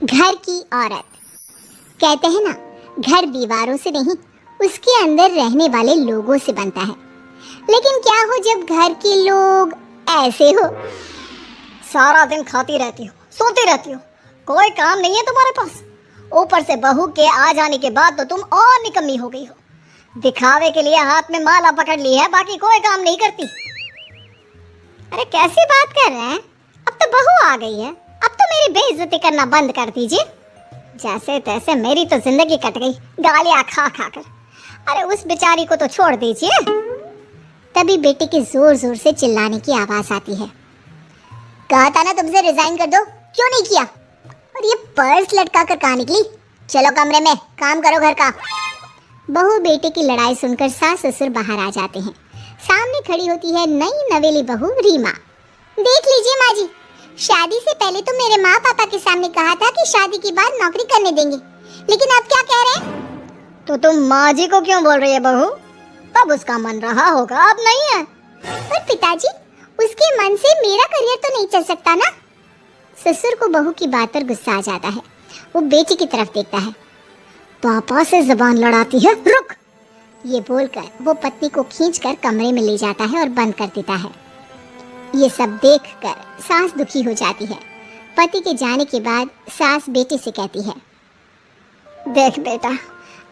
घर की औरत। कहते हैं ना, घर दीवारों से नहीं, उसके अंदर रहने वाले लोगों से बनता है। लेकिन क्या हो जब घर के लोग ऐसे हो? सारा दिन खाती रहती हो, सोती रहती हो, कोई काम नहीं है तुम्हारे पास। ऊपर से बहू के आ जाने के बाद तो तुम और निकम्मी हो गई हो। दिखावे के लिए हाथ में माला पकड़ ली है, बाकी कोई काम नहीं करती। अरे कैसी बात कर रहे हैं? अब तो बहू आ गई है, अब तो मेरी बेइज्जती करना बंद कर दीजिए। जैसे तैसे मेरी तो जिंदगी कट गई गालियां खा खा कर। अरे उस बेचारी को तो छोड़ दीजिए। तभी बेटे के जोर जोर से चिल्लाने की आवाज आती है। कहा था ना तुमसे रिजाइन कर दो, क्यों नहीं किया? और ये पर्स लटका कर कहाँ निकली? चलो कमरे में काम करो घर का। बहू बेटे की लड़ाई सुनकर सास ससुर बाहर आ जाते हैं। सामने खड़ी होती है नई नवेली बहू रीमा। देख लीजिए माँ जी, शादी से पहले तो मेरे माँ पापा के सामने कहा था कि शादी के बाद नौकरी करने देंगे, लेकिन अब क्या कह रहे हैं? तो तुम माँ जी को क्यों बोल रही है बहू? तब उसका मन रहा होगा, अब नहीं है। पर पिताजी, उसके मन से मेरा करियर तो नहीं चल सकता ना। ससुर को बहू की बात पर गुस्सा आ जाता है। वो बेटी की तरफ देखता है। पापा से जुबान लड़ाती है, रुक। ये बोलकर वो पत्नी को खींचकर कमरे में ले जाता है और बंद कर देता है। ये सब देखकर सास दुखी हो जाती है। पति के जाने के बाद सास बेटे से कहती है, देख बेटा,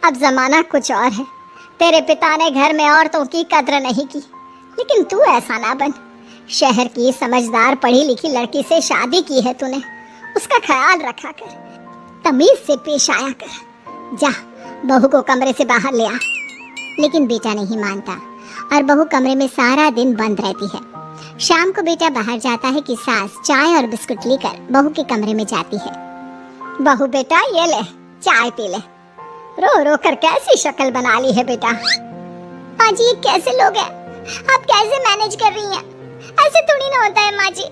अब जमाना कुछ और है। तेरे पिता ने घर में औरतों की कद्र नहीं की, लेकिन तू ऐसा ना बन। शहर की समझदार पढ़ी लिखी लड़की से शादी की है तूने, उसका ख्याल रखा कर, तमीज से पेश आया कर। जा, बहू को कमरे से बाहर ले आ। लेकिन बेटा नहीं मानता और बहू कमरे में सारा दिन बंद रहती है। शाम को बेटा बाहर जाता है कि सास चाय और बिस्कुट लेकर बहू के कमरे में जाती है। बहू बेटा ये ले, चाय पी ले। रो रो कर कैसी शक्ल बना ली है बेटा। माँ जी, ये कैसे लोग हैं? आप कैसे मैनेज कर रही हैं? ऐसे थोड़ी ना होता है माँ जी।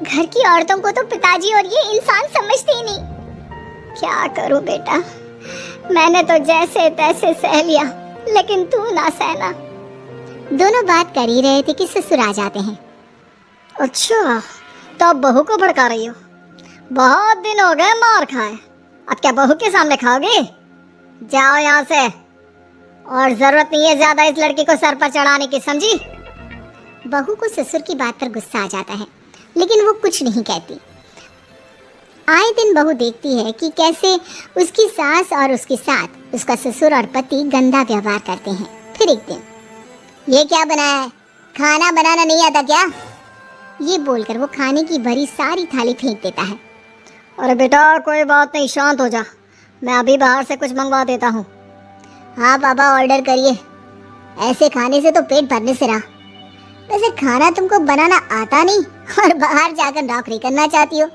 घर की औरतों को तो पिताजी और ये इंसान समझते ही नहीं। क्या करूं बेटा, मैंने तो जैसे तैसे सह लिया, लेकिन तू ना सहना। दोनों बात कर ही रहे थे कि ससुर आ जाते हैं। अच्छा, तो अब बहू को भड़का रही हो? बहुत दिन हो गए मार खाए, अब क्या बहू के सामने खाओगे? जाओ यहाँ से, और जरूरत नहीं है ज्यादा इस लड़की को सर पर चढ़ाने की, समझी? बहू को ससुर की बात पर गुस्सा आ जाता है, लेकिन वो कुछ नहीं कहती। आए दिन बहू देखती है कि कैसे उसकी सास और उसके साथ उसका ससुर और पति गंदा व्यवहार करते हैं। फिर एक दिन, ये क्या बनाया है? खाना बनाना नहीं आता क्या? ये बोलकर वो खाने की भरी सारी थाली फेंक देता है। अरे बेटा कोई बात नहीं, शांत हो जा, मैं अभी बाहर से कुछ मंगवा देता हूँ। हाँ बाबा, ऑर्डर करिए। ऐसे खाने से तो पेट भरने से रहा। वैसे खाना तुमको बनाना आता नहीं और बाहर जाकर नौकरी करना चाहती हो।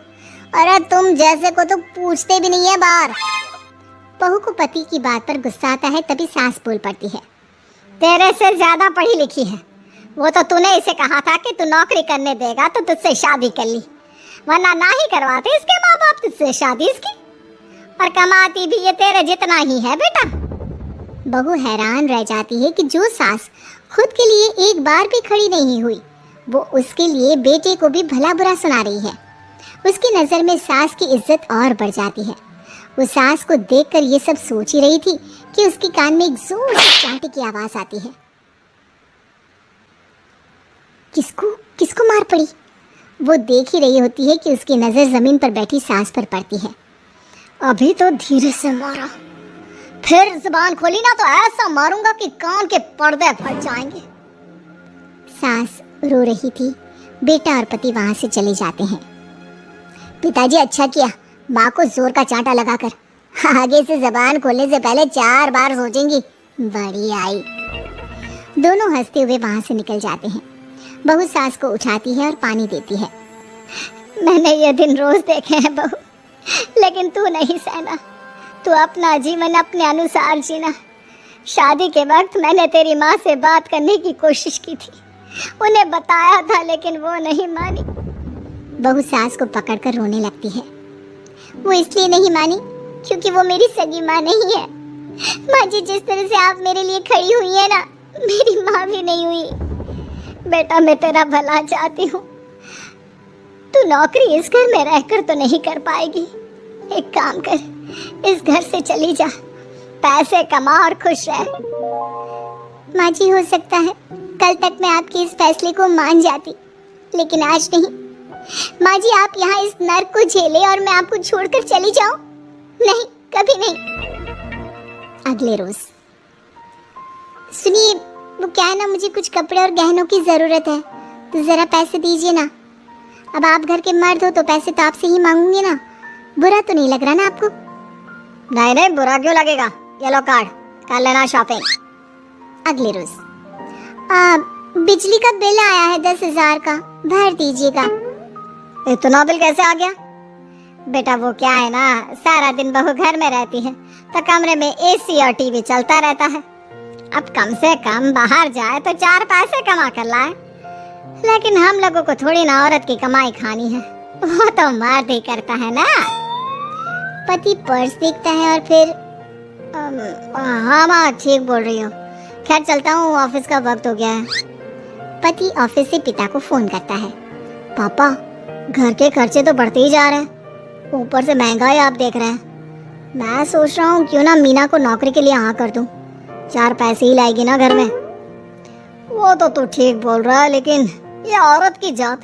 अरे तुम जैसे को तो पूछते भी नहीं है बाहर। बहू को पति की बात पर गुस्सा आता है, तभी सास बोल पड़ती है। तेरे से ज्यादा पढ़ी लिखी है वो, तो तूने इसे कहा था कि तू नौकरी करने देगा तो तुझसे शादी कर ली, वरना ना ही करवाते इसके माँ बाप तुझसे शादी इसकी। और कमाती भी ये तेरे जितना ही है बेटा। बहू हैरान रह जाती है कि जो सास खुद के लिए एक बार भी खड़ी नहीं हुई, वो उसके लिए बेटे को भी भला बुरा सुना रही है। उसकी नज़र में सास की इज्जत और बढ़ जाती है। वो सास को देखकर ये सब सोच ही रही थी कि उसके कान में एक जोर से चांटे की आवाज आती है। किसको किसको मार पड़ी? वो देख ही रही होती है कि उसकी नज़र जमीन पर बैठी सास पर पड़ती है। अभी तो धीरे से मारा, फिर जुबान खोली ना तो ऐसा मारूंगा कि कान के पर्दे फट जाएंगे। सास रो रही थी। बेटा और पति वहां से चले जाते हैं। पिताजी अच्छा किया माँ को जोर का चांटा लगाकर। आगे से जबान खोलने से पहले 4 बार सोचेंगी। बड़ी आई। दोनों हंसते हुए वहां से निकल जाते हैं। बहू सास को उठाती है और पानी देती है। मैंने ये दिन रोज देखे हैं बहू, लेकिन तू नहीं सहना। तू अपना जीवन अपने अनुसार जीना। शादी के वक्त मैंने तेरी माँ से बात करने की कोशिश की थी, उन्हें बताया था, लेकिन वो नहीं मानी। बहू सास को पकड़कर रोने लगती है। वो इसलिए नहीं मानी क्योंकि वो मेरी सगी माँ नहीं है। माँ जी, जिस तरह से आप मेरे लिए खड़ी हुई है ना, मेरी माँ भी नहीं हुई। बेटा मैं तेरा भला चाहती हूँ, तू नौकरी इस घर में रहकर तो नहीं कर पाएगी, एक काम कर, इस घर से चली जा, पैसे कमा और खुश रह। माँ जी, हो सकता है कल तक मैं आपके इस फैसले को मान जाती, लेकिन आज नहीं। माँ जी, आप यहाँ इस नर्क को झेले और मैं आपको छोड़कर चली जाऊं? नहीं, कभी नहीं। अगले रोज। सुनिए, वो क्या है ना, मुझे कुछ कपड़े और गहनों की जरूरत है, तो जरा पैसे दीजिए ना। अब आप घर के मर्द हो तो पैसे तो आपसे ही मांगूंगी ना। बुरा तो नहीं लग रहा ना आपको? नहीं नहीं, बुरा क्यों लगेगा। ये लो कार्ड, कर लेना शॉपिंग। अगले रोज। बिजली का बिल आया है 10,000 का, भर दीजिएगा। इतना बिल कैसे आ गया? बेटा वो क्या है ना, सारा दिन बहू घर में रहती है तो कमरे में एसी और टीवी चलता रहता है। अब कम से कम बाहर जाए तो 4 पैसे कमा कर लाए। लेकिन हम लोगों को थोड़ी ना औरत की कमाई खानी है, वो तो मर्द ही करता है ना। पति पर्स देखता है और फिर हाँ माँ, ठीक बोल रही हो। खैर चलता हूँ, ऑफिस का वक्त हो गया है। पति ऑफिस से पिता को फोन करता है। पापा, घर के खर्चे तो बढ़ते ही जा रहे हैं, ऊपर से महंगाई आप देख रहे हैं। मैं सोच रहा हूँ क्यों ना मीना को नौकरी के लिए हाँ कर दूँ, 4 पैसे ही लाएगी ना घर में। वो तो तू ठीक बोल रहा है, लेकिन ये औरत की जात,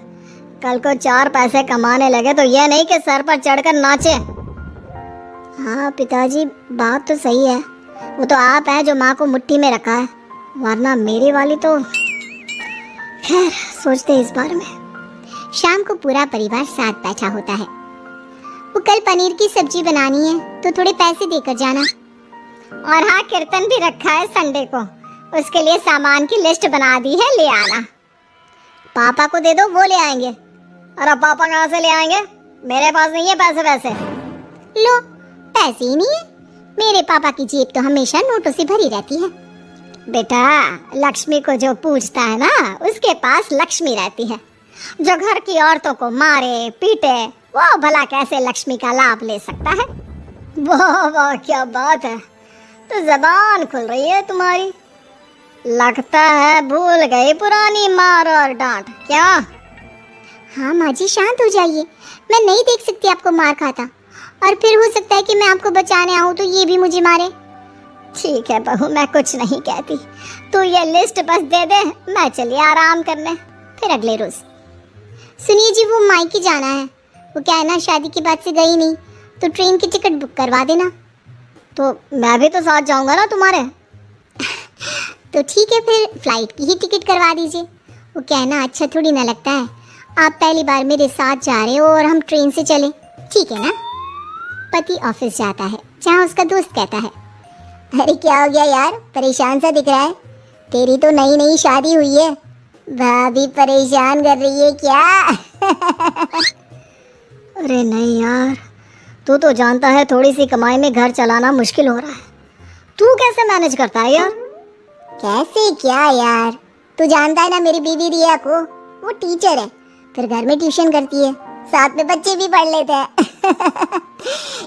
कल को 4 पैसे कमाने लगे तो ये नहीं कि सर पर चढ़कर नाचे। हाँ पिताजी, बात तो सही है। वो तो आप हैं जो माँ को मुट्ठी में रखा है, वरना मेरी वाली तो। खैर, सोचते इस बारे में। शाम को पूरा परिवार साथ बैठा होता है। वो कल पनीर की सब्जी बनानी है तो थोड़े पैसे देकर जाना। और हाँ, कीर्तन भी रखा है संडे को, उसके लिए सामान की लिस्ट बना दी है, ले आना। पापा को दे दो, वो ले आएंगे। अरे पापा कहाँ से ले आएंगे, मेरे पास नहीं है पैसे वैसे। लो, पैसे ही नहीं है? मेरे पापा की जेब तो हमेशा नोटों से भरी रहती है। बेटा, लक्ष्मी को जो पूछता है ना, उसके पास लक्ष्मी रहती है। जो घर की औरतों को मारे पीटे, वो भला कैसे लक्ष्मी का लाभ ले सकता है? वाह वाह, क्या बात है, तो जबान खुल रही है तुम्हारी। लगता है भूल गई पुरानी मार और डांट, क्या? हाँ माँ जी, शांत हो जाइए। मैं नहीं देख सकती आपको मार खाता, और फिर हो सकता है कि मैं आपको बचाने आऊँ तो ये भी मुझे मारे। ठीक है बहू, मैं कुछ नहीं कहती, तू ये लिस्ट बस दे दे, मैं चलिए आराम करने। फिर अगले रोज। सुनिए जी, वो मायके जाना है। वो क्या है ना, शादी की बात से गई नहीं, तो ट्रेन की टिकट बुक करवा देना। तो मैं भी तो साथ जाऊंगा ना तुम्हारे। तो ठीक है, फिर फ्लाइट की ही टिकट करवा दीजिए। वो क्या है ना, अच्छा थोड़ी ना लगता है आप पहली बार मेरे साथ जा रहे हो और हम ट्रेन से चले, ठीक है ना? पति ऑफिस जाता है, जहाँ उसका दोस्त कहता है, अरे क्या हो गया यार, परेशान सा दिख रहा है। तेरी तो नई नई शादी हुई है, भाभी परेशान कर रही है क्या? अरे नहीं यार, तू तो जानता है थोड़ी सी कमाई में घर चलाना मुश्किल हो रहा है। तू कैसे मैनेज करता है यार? कैसे क्या यार, तू जानता है ना मेरी बीवी रिया को, वो टीचर है, फिर घर में ट्यूशन करती है, साथ में बच्चे भी पढ़ लेते हैं।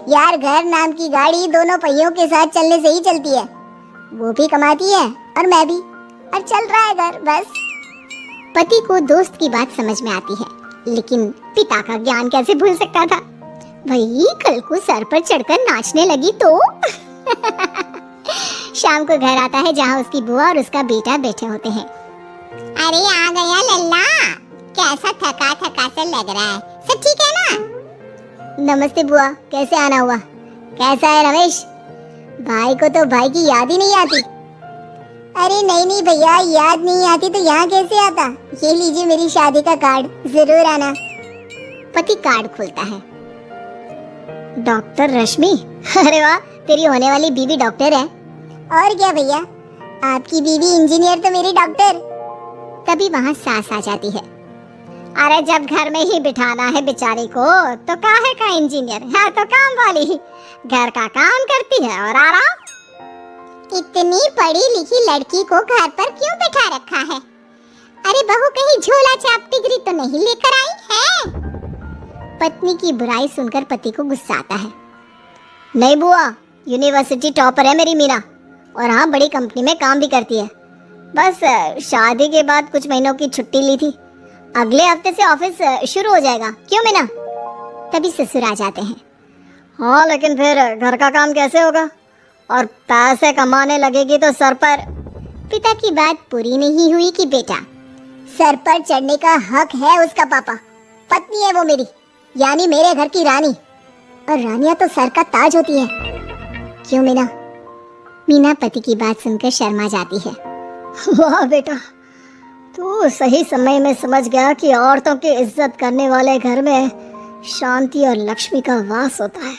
यार, घर नाम की गाड़ी दोनों पहियों के साथ चलने से ही चलती है। वो भी कमाती है और मैं भी, और चल रहा है घर बस। पति को दोस्त की बात समझ में आती है, लेकिन पिता का ज्ञान कैसे भूल सकता था? वही कल को सर पर चढ़कर नाचने लगी तो। शाम को घर आता है, जहाँ उसकी बुआ और उसका बेटा बैठे होते हैं। अरे आ गया लल्ला, कैसा थका थका सा लग रहा है, सब ठीक है ना? नमस्ते बुआ, कैसे आना हुआ? कैसा है रमेश? भाई को तो भाई की याद ही नहीं आती। अरे नहीं नहीं भैया, याद नहीं आती तो यहाँ कैसे आता? ये लीजिए मेरी शादी का कार्ड, जरूर आना। पति कार्ड खोलता है। डॉक्टर रश्मि, अरे वाह, तेरी होने वाली बीवी डॉक्टर है। और क्या भैया, आपकी बीवी इंजीनियर तो मेरी डॉक्टर। तभी वहाँ सास आ जाती है। अरे जब घर में ही बिठाना है बेचारी को, तो काहे का इंजीनियर है, तो काम वाली ही, घर का काम करती है और आराम। इतनी पढ़ी लिखी लड़की को घर पर क्यों बिठा रखा है? अरे बहू, कहीं झोला छाप डिग्री तो नहीं लेकर आई है? पत्नी की बुराई सुनकर पति को गुस्सा आता है। नहीं बुआ, यूनिवर्सिटी टॉपर है मेरी मीना, और हाँ, बड़ी कंपनी में काम भी करती है। बस शादी के बाद कुछ महीनों की छुट्टी ली थी, अगले हफ्ते से ऑफिस शुरू हो जाएगा। क्यों मीना? तभी ससुर आ जाते हैं हाँ, लेकिन फिर घर का काम कैसे होगा? और पैसे कमाने लगेगी तो सर पर। पिता की बात पूरी नहीं हुई कि बेटा, सर पर चढ़ने का हक है उसका पापा। पत्नी है वो मेरी, यानी मेरे घर की रानी, और रानियां तो सर का ताज होती है। क्यों मीना? मीना पति की बात सुनकर शर्मा जाती है। वाह बेटा, तू सही समय में समझ गया कि औरतों की इज्जत करने वाले घर में शांति और लक्ष्मी का वास होता है।